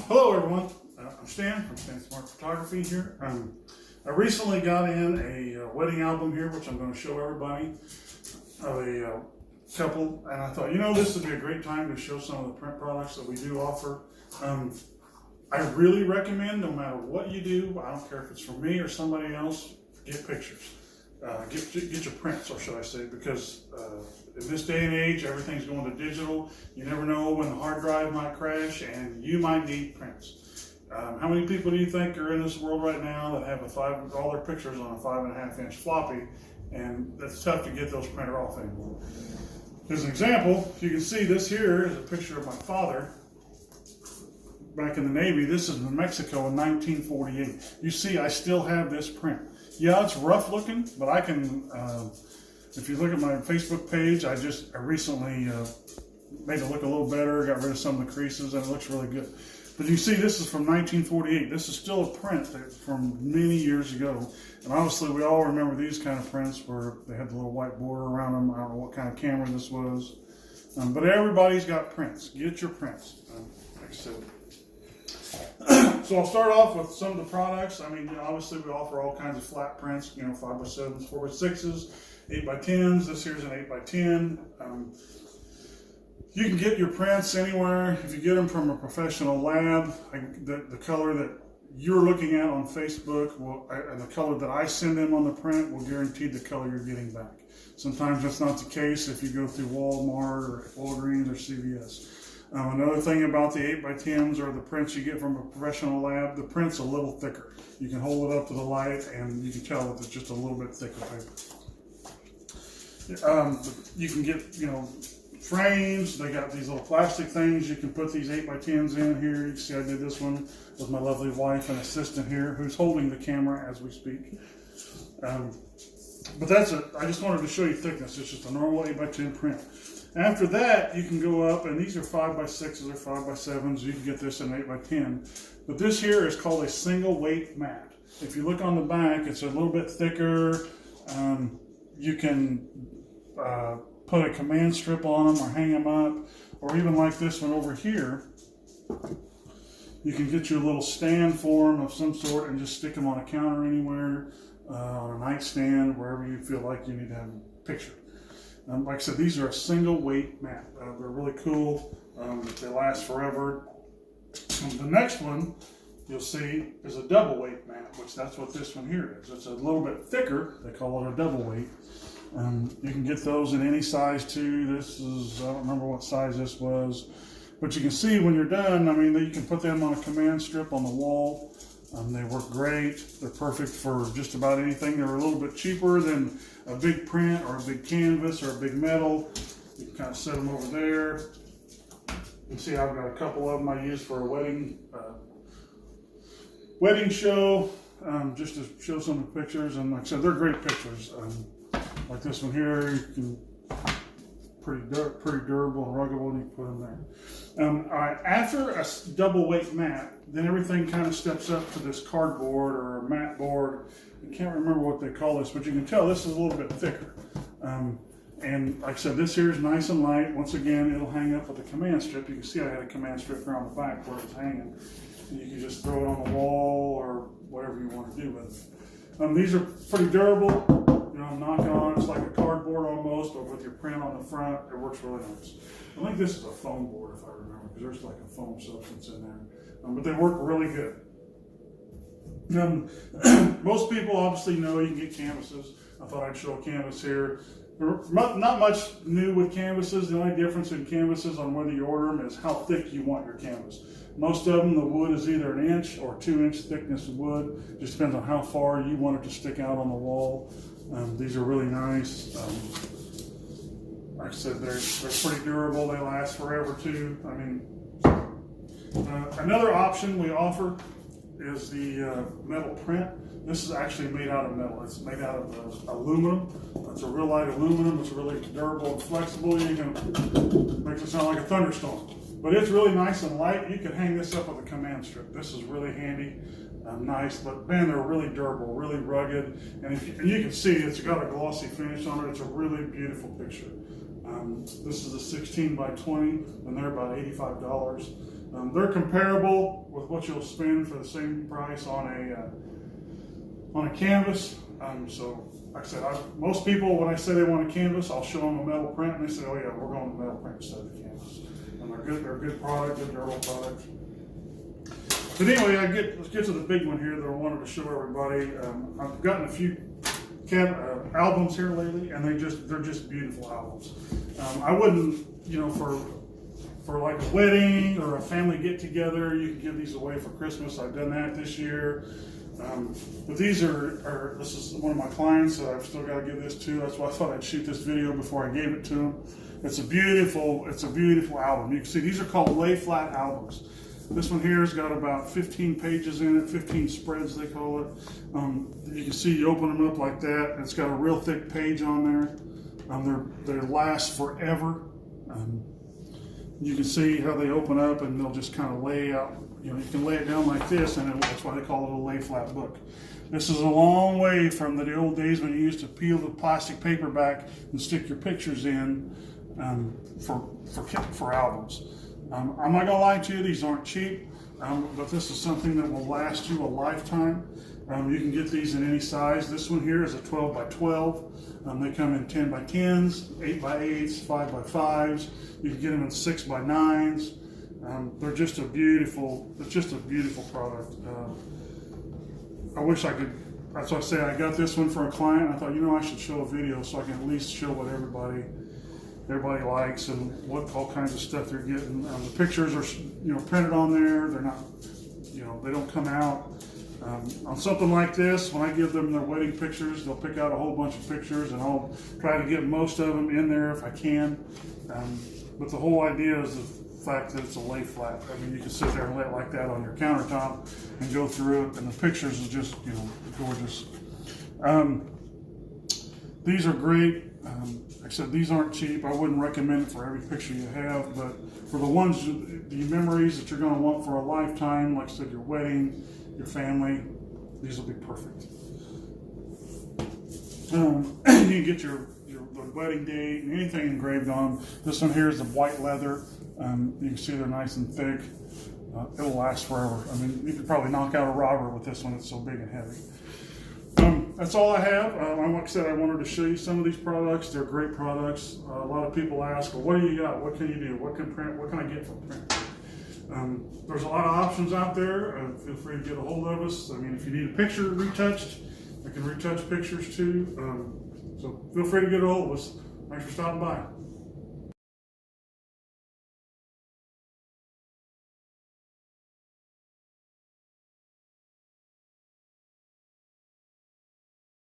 Hello everyone, I'm Stan from Stan Smart Photography here. I recently got in a wedding album here, which I'm going to show everybody, of a couple, and I thought, this would be a great time to show some of the print products that we do offer. I really recommend, no matter what you do, I don't care if it's from me or somebody else, get pictures. Get your prints, or should I say, because in this day and age, everything's going to digital. You never know when the hard drive might crash, and you might need prints. How many people do you think are in this world right now that have all their pictures on a 5.5-inch floppy, and that's tough to get those printed off anymore? As an example, you can see this here is a picture of my father back in the Navy. This is in Mexico in 1948. You see, I still have this print. Yeah, it's rough looking, but I can, if you look at my Facebook page, I recently made it look a little better, got rid of some of the creases, and it looks really good. But you see, this is from 1948. This is still a print from many years ago. And obviously, we all remember these kind of prints where they had the little white border around them. I don't know what kind of camera this was. But everybody's got prints. Get your prints, like I said. So I'll start off with some of the products. I mean, obviously we offer all kinds of flat prints, 5x7s, 4x6s, 8x10s. This here's an 8x10. You can get your prints anywhere. If you get them from a professional lab, the color that you're looking at on Facebook and the color that I send them on the print will guarantee the color you're getting back. Sometimes that's not the case if you go through Walmart or Walgreens or CVS. Another thing about the 8x10s or the prints you get from a professional lab, the print's a little thicker. You can hold it up to the light and you can tell that it's just a little bit thicker paper. You can get, frames. They got these little plastic things. You can put these 8x10s in here. You can see I did this one with my lovely wife and assistant here who's holding the camera as we speak. But I just wanted to show you thickness. It's just a normal 8x10 print. After that, you can go up, and these are 5x6s or 5x7s. You can get this in 8x10. But this here is called a single weight mat. If you look on the back, it's a little bit thicker. You can put a command strip on them or hang them up, or even like this one over here. You can get you a little stand for them of some sort and just stick them on a counter anywhere, on a nightstand, wherever you feel like you need to have a picture. Like I said, these are a single weight mat. They're really cool. They last forever. The next one you'll see is a double weight mat, which that's what this one here is. It's a little bit thicker. They call it a double weight. You can get those in any size too. This is, I don't remember what size this was. But you can see when you're done, you can put them on a command strip on the wall. They work great. They're perfect for just about anything. They're a little bit cheaper than a big print or a big canvas or a big metal. You can kind of set them over there. You can see I've got a couple of them I use for a wedding show, just to show some of the pictures. And like I said, they're great pictures. Like this one here, you can pretty durable and ruggable, and you can put them there. All right, after a double weight mat, then everything kind of steps up to this cardboard or a mat board. I can't remember what they call this, but you can tell this is a little bit thicker. And like I said, this here is nice and light. Once again, it'll hang up with a command strip. You can see I had a command strip around the back where it was hanging. And you can just throw it on the wall or whatever you want to do with it. These are pretty durable. Knock on, it's like a cardboard almost, but with your print on the front, it works really nice. I think this is a foam board, if I remember, because there's like a foam substance in there. But they work really good. Most people obviously know you can get canvases. I thought I'd show a canvas here. Not much new with canvases. The only difference in canvases on whether you order them is how thick you want your canvas. Most of them, the wood is either 1 inch or 2-inch thickness of wood. Just depends on how far you want it to stick out on the wall. These are really nice. Like I said, they're pretty durable. They last forever too. Another option we offer is the metal print. This is actually made out of metal. It's made out of aluminum. It's a real light aluminum. It's really durable and flexible. You can makes it sound like a thunderstorm. But it's really nice and light. You can hang this up with a command strip. This is really handy. Nice, but man, they're really durable, really rugged, and you can see it's got a glossy finish on it. It's a really beautiful picture. This is a 16 by 20, and they're about $85. They're comparable with what you'll spend for the same price on a canvas. So, like I said, most people, when I say they want a canvas, I'll show them a metal print, and they say, "Oh yeah, we're going to metal print instead of the canvas." And they're good. They're a good product, good durable product. But anyway, let's get to the big one here that I wanted to show everybody. I've gotten a few albums here lately, and they're just beautiful albums. I wouldn't, for like a wedding or a family get together, you can give these away for Christmas. I've done that this year. But these this is one of my clients that I've still got to give this to. That's why I thought I'd shoot this video before I gave it to him. It's a beautiful album. You can see these are called lay flat albums. This one here has got about 15 pages in it, 15 spreads they call it. You can see you open them up like that. It's got a real thick page on there. They last forever. You can see how they open up, and they'll just kind of lay out. You can lay it down like this, and that's why they call it a lay flat book. This is a long way from the old days when you used to peel the plastic paper back and stick your pictures in for albums. I'm not gonna lie to you; these aren't cheap, but this is something that will last you a lifetime. You can get these in any size. This one here is a 12 by 12. They come in 10 by 10s, 8 by 8s, 5 by 5s. You can get them in 6 by 9s. They're just it's just a beautiful product. I wish I could, that's why I say I got this one for a client. I thought, I should show a video so I can at least show what everybody likes and what all kinds of stuff they're getting. The pictures are, printed on there. They're not, they don't come out. On something like this, when I give them their wedding pictures, they'll pick out a whole bunch of pictures, and I'll try to get most of them in there if I can. But the whole idea is the fact that it's a lay flat. I mean, you can sit there and lay it like that on your countertop and go through it, and the pictures are just, gorgeous. These are great. Like I said, these aren't cheap. I wouldn't recommend it for every picture you have, but for the memories that you're going to want for a lifetime, like I said, your wedding, your family, these will be perfect. You can get your wedding date and anything engraved on them. This one here is the white leather. You can see they're nice and thick. It'll last forever. I mean, you could probably knock out a robber with this one. It's so big and heavy. That's all I have. Like I said, I wanted to show you some of these products. They're great products. A lot of people ask, well, what do you got? What can you do? What can I get from print? There's a lot of options out there. Feel free to get a hold of us. I mean, if you need a picture retouched, I can retouch pictures too. So feel free to get a hold of us. Thanks for stopping by.